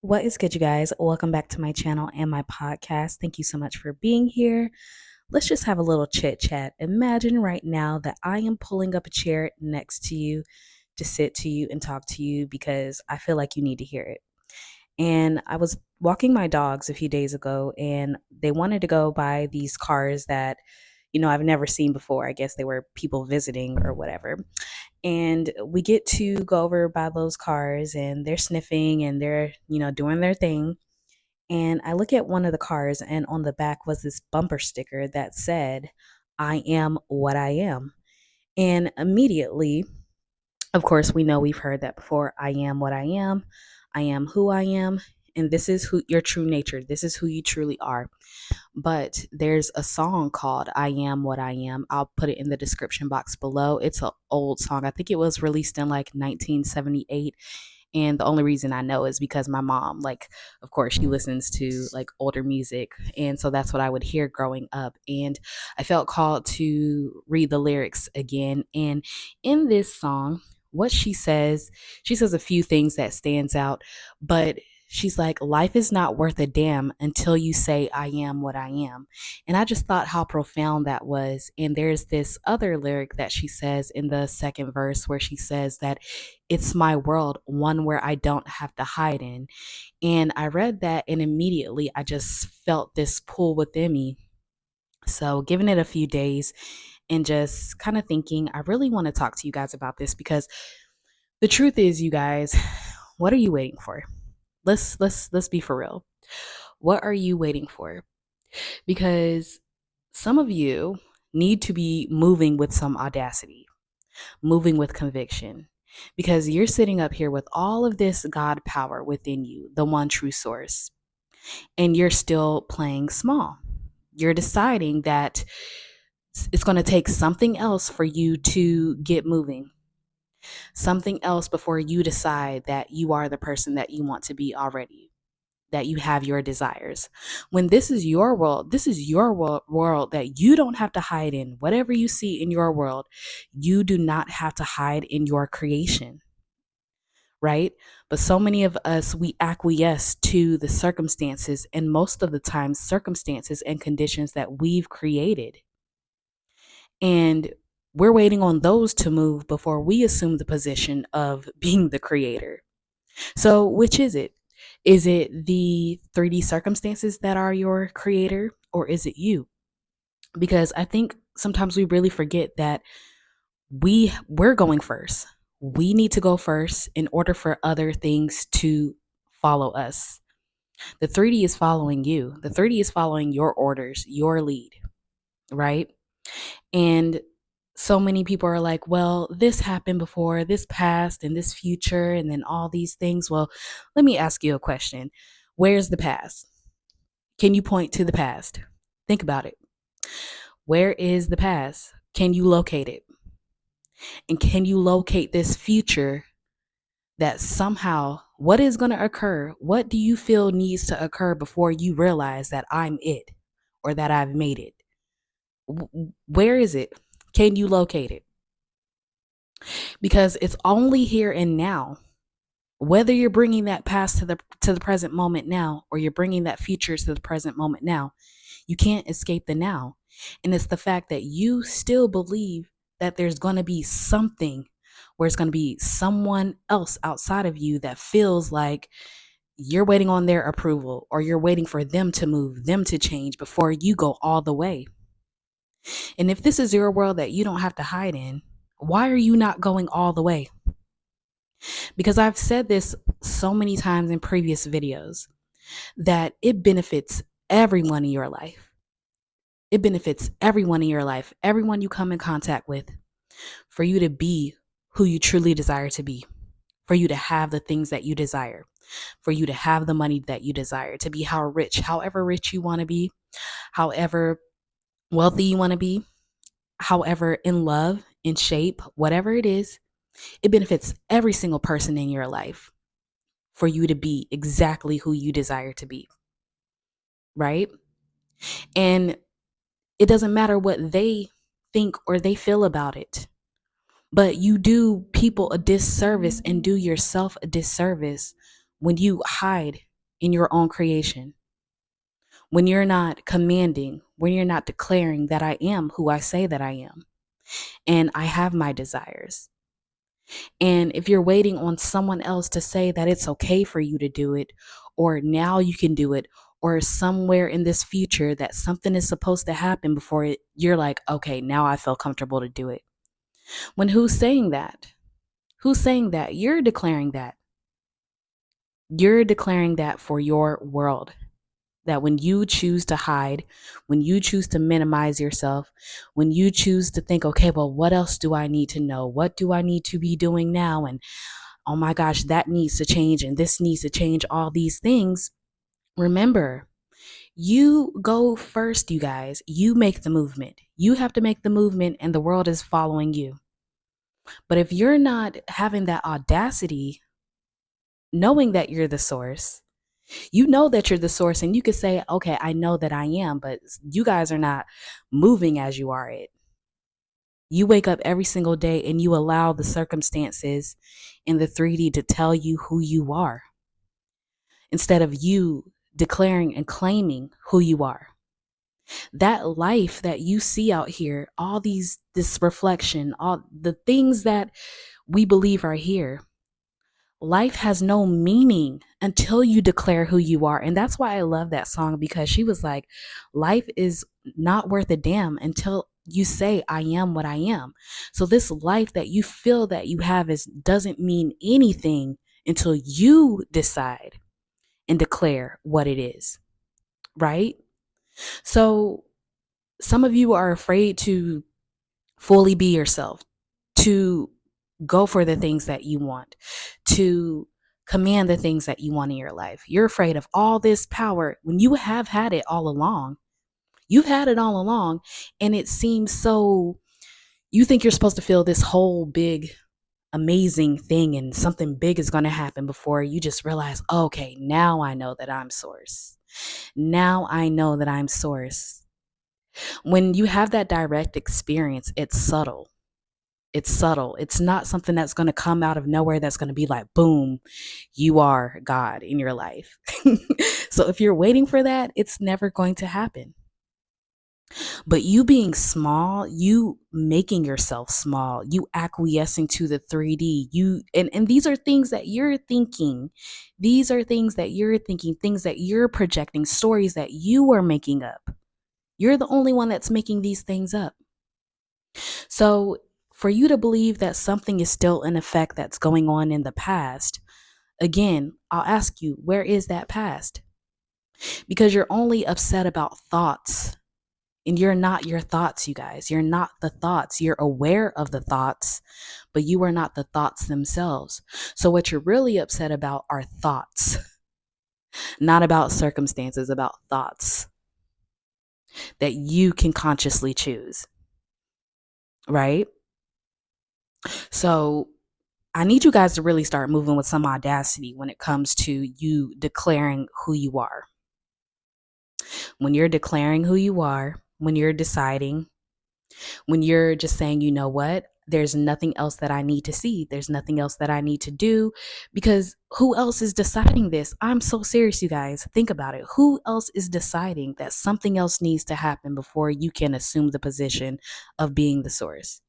What is good, you guys? Welcome back to my channel and my podcast. Thank you so much for being here. Let's just have a little chit chat. Imagine right now that I am pulling up a chair next to you to sit to you and talk to you because I feel like you need to hear it. And I was walking my dogs a few days ago and they wanted to go by these cars that, I've never seen before. I guess they were people visiting or whatever. And we get to go over by those cars and they're sniffing and they're, doing their thing. And I look at one of the cars and on the back was this bumper sticker that said, I am what I am. And immediately, of course, we know we've heard that before. I am what I am. I am who I am. And this is who your true nature. This is who you truly are. But there's a song called I Am What I Am. I'll put it in the description box below. It's an old song. I think it was released in like 1978. And the only reason I know is because my mom, like, of course, she listens to like older music. And so that's what I would hear growing up. And I felt called to read the lyrics again. And in this song, what she says a few things that stands out, but she's like, life is not worth a damn until you say I am what I am. And I just thought how profound that was. And there's this other lyric that she says in the second verse where she says that it's my world, one where I don't have to hide in. And I read that and immediately I just felt this pull within me. So giving it a few days and just kind of thinking, I really want to talk to you guys about this because the truth is, you guys, what are you waiting for? Let's be for real. What are you waiting for? Because some of you need to be moving with some audacity, moving with conviction, because you're sitting up here with all of this God power within you, the one true source, and you're still playing small. You're deciding that it's going to take something else for you to get moving, something else before you decide that you are the person that you want to be already, that you have your desires. When this is your world, this is your world that you don't have to hide in. Whatever you see in your world, you do not have to hide in your creation, right? But so many of us, we acquiesce to the circumstances, and most of the time, circumstances and conditions that we've created. And we're waiting on those to move before we assume the position of being the creator. So, which is it? Is it the 3D circumstances that are your creator, or is it you? Because I think sometimes we really forget that we're going first. We need to go first in order for other things to follow us. The 3D is following you. The 3D is following your orders, your lead, right? And so many people are like, well, this happened before, this past and this future, and then all these things. Well, let me ask you a question. Where's the past? Can you point to the past? Think about it. Where is the past? Can you locate it? And can you locate this future that somehow, what is going to occur? What do you feel needs to occur before you realize that I'm it or that I've made it? Where is it? Can you locate it? Because it's only here and now. Whether you're bringing that past to the present moment now, or you're bringing that future to the present moment now, you can't escape the now. And it's the fact that you still believe that there's going to be something, where it's going to be someone else outside of you that feels like you're waiting on their approval, or you're waiting for them to move, them to change before you go all the way. And if this is your world that you don't have to hide in, why are you not going all the way? Because I've said this so many times in previous videos that it benefits everyone in your life. It benefits everyone in your life, everyone you come in contact with, for you to be who you truly desire to be, for you to have the things that you desire, for you to have the money that you desire, to be however rich you want to be, however wealthy you want to be, however in love, in shape, whatever it is. It benefits every single person in your life for you to be exactly who you desire to be, right? And it doesn't matter what they think or they feel about it, but you do people a disservice and do yourself a disservice when you hide in your own creation, when you're not commanding, when you're not declaring that I am who I say that I am, and I have my desires. And if you're waiting on someone else to say that it's okay for you to do it, or now you can do it, or somewhere in this future that something is supposed to happen before you're like, okay, now I feel comfortable to do it. When who's saying that? Who's saying that? You're declaring that. You're declaring that for your world. That when you choose to hide, when you choose to minimize yourself, when you choose to think, okay, well, what else do I need to know? What do I need to be doing now? And oh my gosh, that needs to change and this needs to change, all these things. Remember, you go first, you guys. You make the movement. You have to make the movement and the world is following you. But if you're not having that audacity, knowing that you're the source, you know that you're the source and you could say, okay, I know that I am, but you guys are not moving as you are it. You wake up every single day and you allow the circumstances in the 3D to tell you who you are instead of you declaring and claiming who you are. That life that you see out here, all this reflection, all the things that we believe are here, life has no meaning until you declare who you are. And that's why I love that song, because she was like, life is not worth a damn until you say I am what I am. So this life that you feel that you have doesn't mean anything until you decide and declare what it is, right? So some of you are afraid to fully be yourself, to go for the things that you want, to command the things that you want in your life. You're afraid of all this power when you have had it all along. You've had it all along, and it seems so, you think you're supposed to feel this whole big, amazing thing, and something big is going to happen before you just realize, okay, now I know that I'm source. Now I know that I'm source. When you have that direct experience, it's subtle. It's subtle. It's not something that's going to come out of nowhere that's going to be like, boom, you are God in your life. So if you're waiting for that, it's never going to happen. But you being small, you making yourself small, you acquiescing to the 3D, and these are things that you're thinking. These are things that you're thinking, things that you're projecting, stories that you are making up. You're the only one that's making these things up. So for you to believe that something is still in effect that's going on in the past, again, I'll ask you, where is that past? Because you're only upset about thoughts. And you're not your thoughts, you guys. You're not the thoughts. You're aware of the thoughts, but you are not the thoughts themselves. So what you're really upset about are thoughts, not about circumstances, about thoughts that you can consciously choose, right? So I need you guys to really start moving with some audacity when it comes to you declaring who you are. When you're declaring who you are, when you're deciding, when you're just saying, you know what, there's nothing else that I need to see. There's nothing else that I need to do, because who else is deciding this? I'm so serious, you guys. Think about it. Who else is deciding that something else needs to happen before you can assume the position of being the source?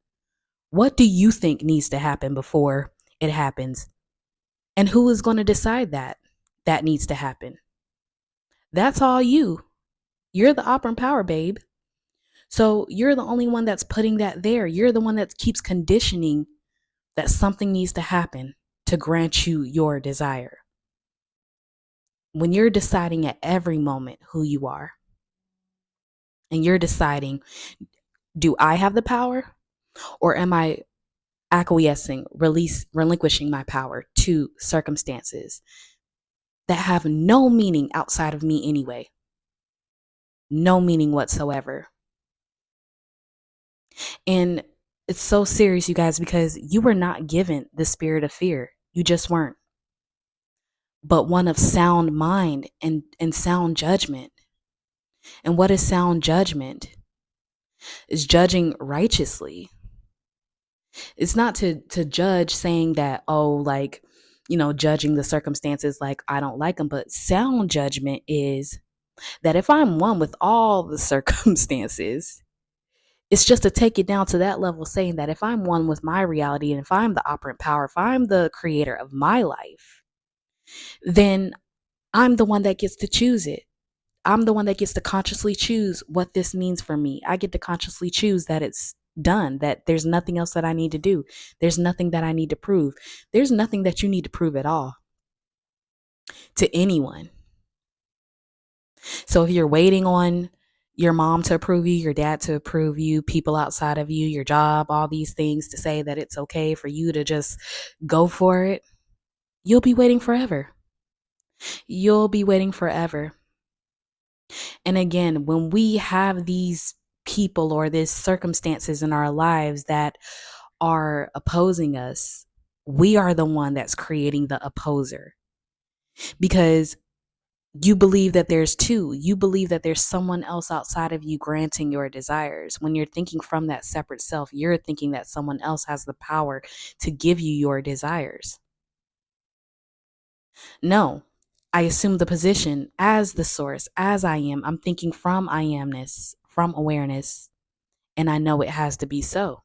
What do you think needs to happen before it happens? And who is going to decide that needs to happen? That's all you. You're the operant power, babe. So you're the only one that's putting that there. You're the one that keeps conditioning that something needs to happen to grant you your desire. When you're deciding at every moment who you are, and you're deciding, do I have the power, or am I acquiescing, relinquishing my power to circumstances that have no meaning outside of me anyway? No meaning whatsoever. And it's so serious, you guys, because you were not given the spirit of fear. You just weren't. But one of sound mind and sound judgment. And what is sound judgment? Is judging righteously. It's not to judge saying that, oh, like, judging the circumstances like I don't like them. But sound judgment is that if I'm one with all the circumstances, it's just to take it down to that level, saying that if I'm one with my reality and if I'm the operant power, if I'm the creator of my life, then I'm the one that gets to choose it. I'm the one that gets to consciously choose what this means for me. I get to consciously choose that it's done, that there's nothing else that I need to do. There's nothing that I need to prove. There's nothing that you need to prove at all to anyone. So if you're waiting on your mom to approve you, your dad to approve you, people outside of you, your job, all these things to say that it's okay for you to just go for it, you'll be waiting forever. You'll be waiting forever. And again, when we have these people or these circumstances in our lives that are opposing us, we are the one that's creating the opposer, because you believe that there's two. You believe that there's someone else outside of you granting your desires. When you're thinking from that separate self, you're thinking that someone else has the power to give you your desires. No, I assume the position as the source, as I am. I'm thinking from I amness, from awareness, and I know it has to be so.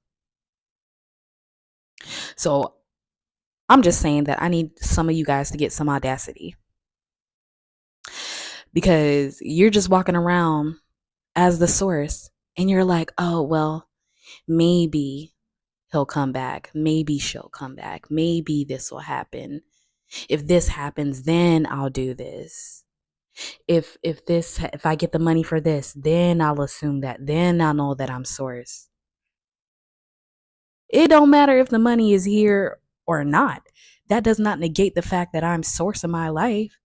So I'm just saying that I need some of you guys to get some audacity, because you're just walking around as the source and you're like, oh, well, maybe he'll come back. Maybe she'll come back. Maybe this will happen. If this happens, then I'll do this. If I get the money for this, then I'll assume that. Then I'll know that I'm source. It don't matter if the money is here or not. That does not negate the fact that I'm source of my life.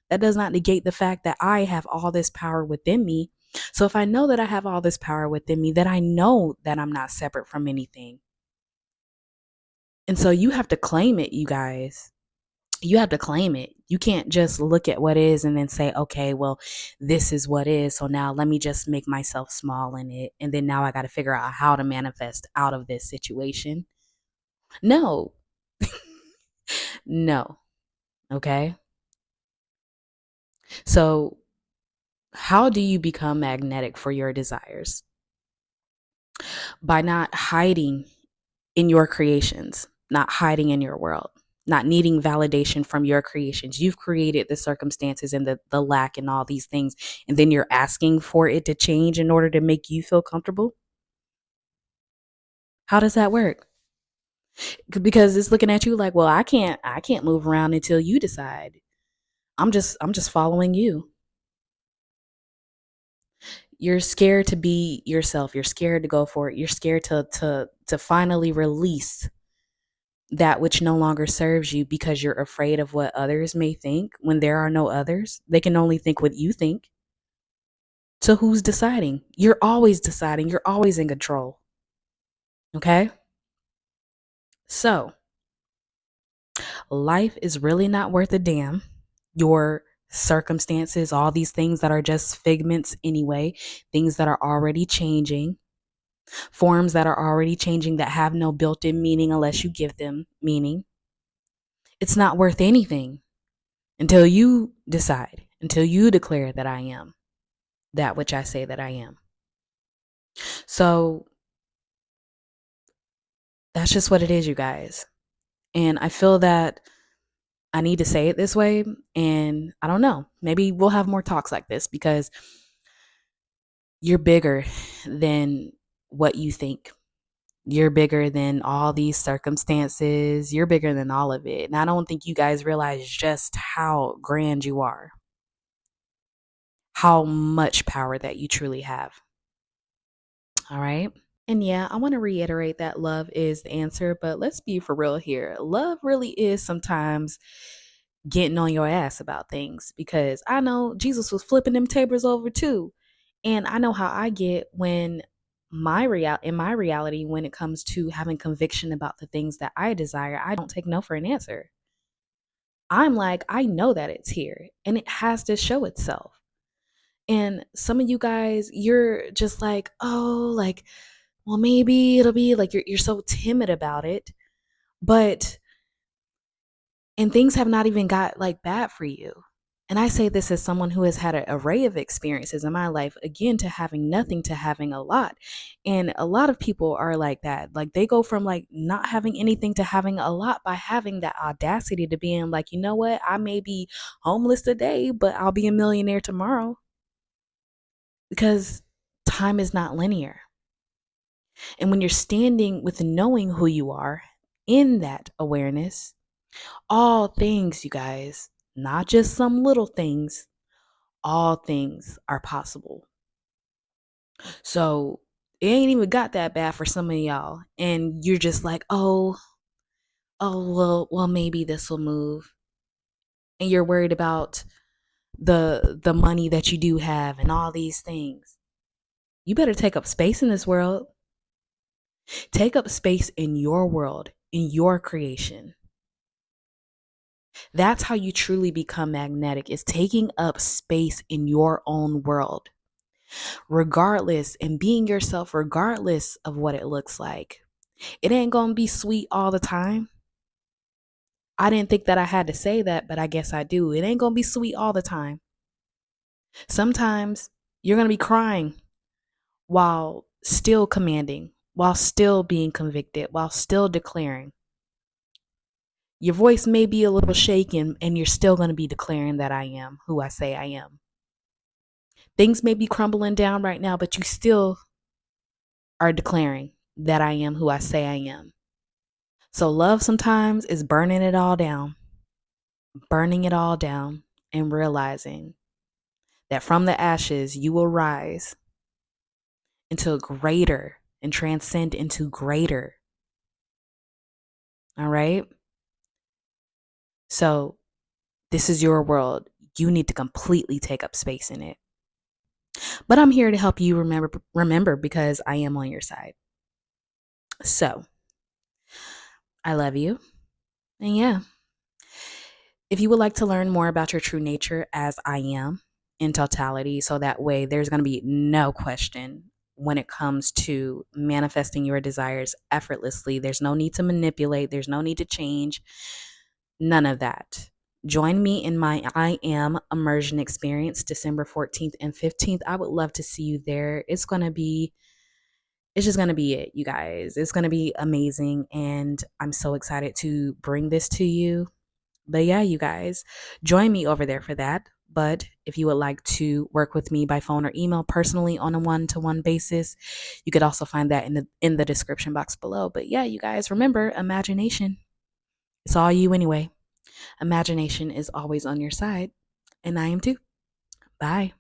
That does not negate the fact that I have all this power within me. So if I know that I have all this power within me, then I know that I'm not separate from anything. And so you have to claim it, you guys. You have to claim it. You can't just look at what is and then say, okay, well, this is what is. So now let me just make myself small in it. And then now I got to figure out how to manifest out of this situation. No, no. Okay. So, how do you become magnetic for your desires? By not hiding in your creations, not hiding in your world, not needing validation from your creations. You've created the circumstances and the lack and all these things, and then you're asking for it to change in order to make you feel comfortable. How does that work? Because it's looking at you like, well, I can't move around until you decide. I'm just following you. You're scared to be yourself. You're scared to go for it. You're scared to finally release that which no longer serves you, because you're afraid of what others may think when there are no others. They can only think what you think. So who's deciding? You're always deciding. You're always in control. Okay? So, life is really not worth a damn. Your circumstances, all these things that are just figments anyway, things that are already changing, forms that are already changing that have no built in meaning unless you give them meaning. It's not worth anything until you decide, until you declare that I am that which I say that I am. So that's just what it is, you guys. And I feel that I need to say it this way. And I don't know, maybe we'll have more talks like this, because you're bigger than what you think. You're bigger than all these circumstances. You're bigger than all of it. And I don't think you guys realize just how grand you are, how much power that you truly have. All right. And yeah, I want to reiterate that love is the answer, but let's be for real here. Love really is sometimes getting on your ass about things, because I know Jesus was flipping them tables over too. And I know how I get when in my reality, when it comes to having conviction about the things that I desire, I don't take no for an answer. I'm like, I know that it's here and it has to show itself. And some of you guys, you're just like, oh, like, well, maybe it'll be like, you're so timid about it. But And things have not even got like bad for you. And I say this as someone who has had an array of experiences in my life, again, to having nothing to having a lot. And a lot of people are like that. Like they go from like not having anything to having a lot by having that audacity to being like, you know what? I may be homeless today, but I'll be a millionaire tomorrow, because time is not linear. And when you're standing with knowing who you are in that awareness, all things, you guys, not just some little things, all things are possible. So it ain't even got that bad for some of y'all. And you're just like, well, maybe this will move. And you're worried about the money that you do have and all these things. You better take up space in this world. Take up space in your world, in your creation. That's how you truly become magnetic, is taking up space in your own world, regardless, and being yourself regardless of what it looks like. It ain't gonna be sweet all the time. I didn't think that I had to say that, but I guess I do. It ain't gonna be sweet all the time. Sometimes you're gonna be crying while still commanding, while still being convicted, while still declaring. Your voice may be a little shaken, and you're still going to be declaring that I am who I say I am. Things may be crumbling down right now, but you still are declaring that I am who I say I am. So love sometimes is burning it all down, and realizing that from the ashes you will rise into a greater and transcend into greater. All right? So this is your world. You need to completely take up space in it. But I'm here to help you remember, because I am on your side. So I love you. And yeah, if you would like to learn more about your true nature as I am in totality, so that way there's going to be no question when it comes to manifesting your desires effortlessly. There's no need to manipulate, there's no need to change, none of that. Join me in my I Am Immersion experience, December 14th and 15th. I would love to see you there. It's just going to be it, you guys. It's going to be amazing. And I'm so excited to bring this to you. But yeah, you guys, join me over there for that. But if you would like to work with me by phone or email personally on a one-to-one basis, you could also find that in the description box below. But yeah, you guys, remember, imagination. It's all you anyway. Imagination is always on your side. And I am too. Bye.